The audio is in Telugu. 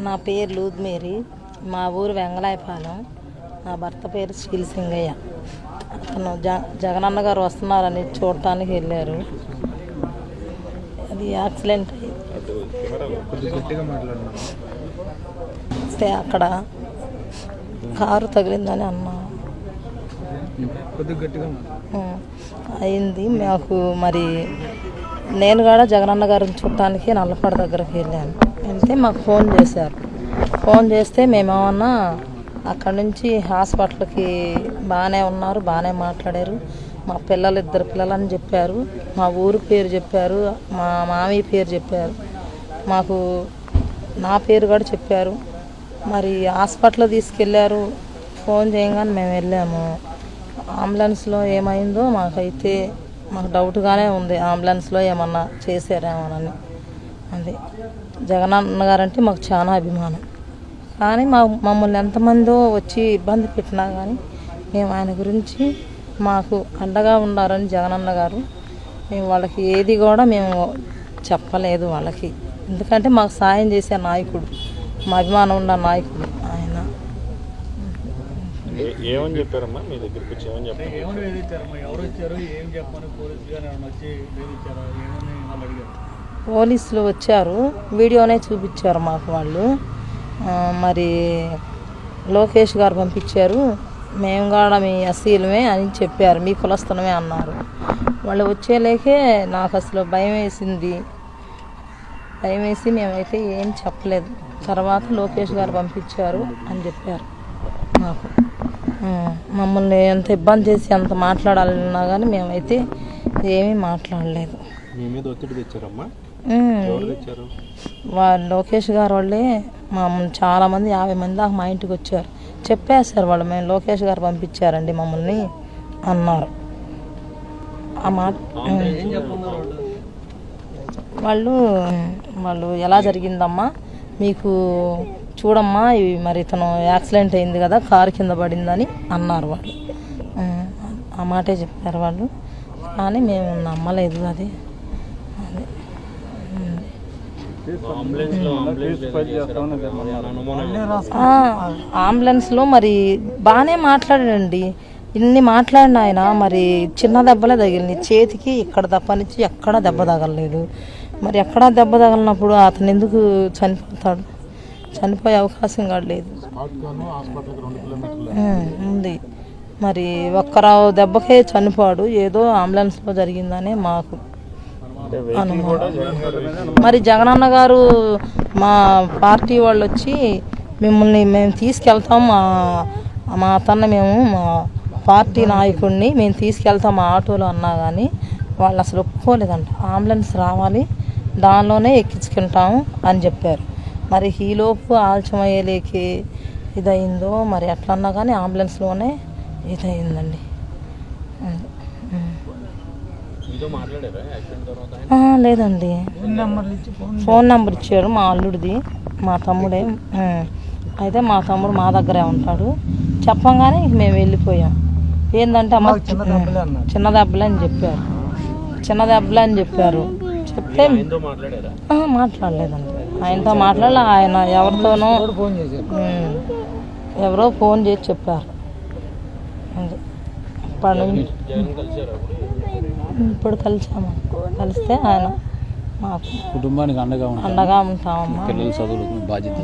నా పేరు లూద్మేరి, మా ఊరు వెంగళాయపాలెం. నా భర్త పేరు శ్రీసింగయ్య. అతను జగనన్న గారు వస్తున్నారని చూడటానికి వెళ్ళారు. అది యాక్సిడెంట్ అయ్యి అక్కడ కారు తగిలిందని అన్నా అయింది. మాకు మరి నేను కూడా జగనన్న గారిని చూడటానికి నల్లపాడు దగ్గరికి వెళ్ళాను. వెళ్తే మాకు ఫోన్ చేశారు. ఫోన్ చేస్తే మేమేమన్నా అక్కడి నుంచి హాస్పిటల్కి బాగానే ఉన్నారు, బాగానే మాట్లాడారు. మా పిల్లలు 2 పిల్లలని చెప్పారు, మా ఊరు పేరు చెప్పారు, మా మామయ్య పేరు చెప్పారు, మాకు నా పేరు కూడా చెప్పారు. మరి హాస్పిటల్ తీసుకెళ్ళారు. ఫోన్ చేయగానే మేము వెళ్ళాము. అంబులెన్స్లో ఏమైందో మాకు డౌట్గానే ఉంది. అంబులెన్స్లో ఏమన్నా చేశారేమోనని. అది జగనన్న గారంటే మాకు చాలా అభిమానం. కానీ మమ్మల్ని ఎంతమందో వచ్చి ఇబ్బంది పెట్టినా కానీ మేము ఆయన గురించి మాకు అండగా ఉన్నారని జగనన్న గారు. మేము వాళ్ళకి ఏది కూడా మేము చెప్పలేదు వాళ్ళకి. ఎందుకంటే మాకు సాయం చేసే నాయకుడు, మా అభిమానం ఉన్న నాయకుడు ఆయన. ఏమని చెప్పారమ్మా మీ దగ్గరికి వచ్చి? ఏమని చెప్పారు? పోలీసులు వచ్చారు, వీడియోనే చూపించారు మాకు వాళ్ళు. మరి లోకేష్ గారు పంపించారు, మేము కూడా మీ అసీలమే అని చెప్పారు, మీ కులస్థలమే అన్నారు. వాళ్ళు వచ్చేలేకే నాకు అసలు భయం వేసి మేమైతే ఏం చెప్పలేదు. తర్వాత లోకేష్ గారు పంపించారు అని చెప్పారు మాకు. మమ్మల్ని ఎంత ఇబ్బంది చేసి ఎంత మాట్లాడాలన్నా కానీ మేమైతే ఏమీ మాట్లాడలేదు. లోకేష్ గారు వాళ్ళే చాలామంది 50 మంది దాకా మా ఇంటికి వచ్చారు. చెప్పేశారు వాళ్ళు, మేము లోకేష్ గారు పంపించారండి మమ్మల్ని అన్నారు. ఆ మాట వాళ్ళు ఎలా జరిగిందమ్మా మీకు చూడమ్మా, మరి ఇతను యాక్సిడెంట్ అయింది కదా, కారు కింద పడిందని అన్నారు వాళ్ళు. ఆ మాటే చెప్పారు వాళ్ళు. కానీ మేము నమ్మలేదు. అది అంబులెన్స్లో మరి బాగానే మాట్లాడాడండి. ఇన్ని మాట్లాడిన ఆయన మరి చిన్న దెబ్బలే తగిలింది చేతికి. ఇక్కడ తప్పనిచ్చి ఎక్కడా దెబ్బ తగలలేదు. మరి ఎక్కడా దెబ్బ తగలినప్పుడు అతను ఎందుకు చనిపోతాడు? చనిపోయే అవకాశం కూడా లేదు ఉంది. మరి ఒక్కరావు దెబ్బకే చనిపోడు, ఏదో అంబులెన్స్లో జరిగిందనే మాకు అనుమానం. మరి జగనన్న గారు మా పార్టీ వాళ్ళు వచ్చి మిమ్మల్ని మేము తీసుకెళ్తాం, మా అతన్ని మా పార్టీ నాయకుడిని మేము తీసుకెళ్తాం మా ఆటోలో అన్నా కానీ వాళ్ళు అసలు ఒప్పుకోలేదంట. అంబులెన్స్ రావాలి, దానిలోనే ఎక్కించుకుంటాము అని చెప్పారు. మరి ఈలోపు ఆలస్యం అయ్యేలేకి ఇదయిందో మరి ఎట్లన్నా కానీ అంబులెన్స్లోనే ఇదయిందండి. లేదండి, ఫోన్ నెంబర్ ఇచ్చారు మా అల్లుడిది, మా తమ్ముడే. అయితే మా తమ్ముడు మా దగ్గరే ఉంటాడు. చెప్పంగానే మేము వెళ్ళిపోయాం. ఏంటంటే అమ్మ చిన్న దెబ్బలే అని చెప్పారు, చెప్తే మాట్లాడలేదండి. ఆయనతో మాట్లాడాలి. ఆయన ఎవరితోనో ఎవరో ఫోన్ చేసి చెప్పారు. ఇప్పుడు కలిస్తే ఆయన మాకు కుటుంబానికి అండగా ఉంటామమ్మా. పిల్లల చదువులకు బాధ్యత.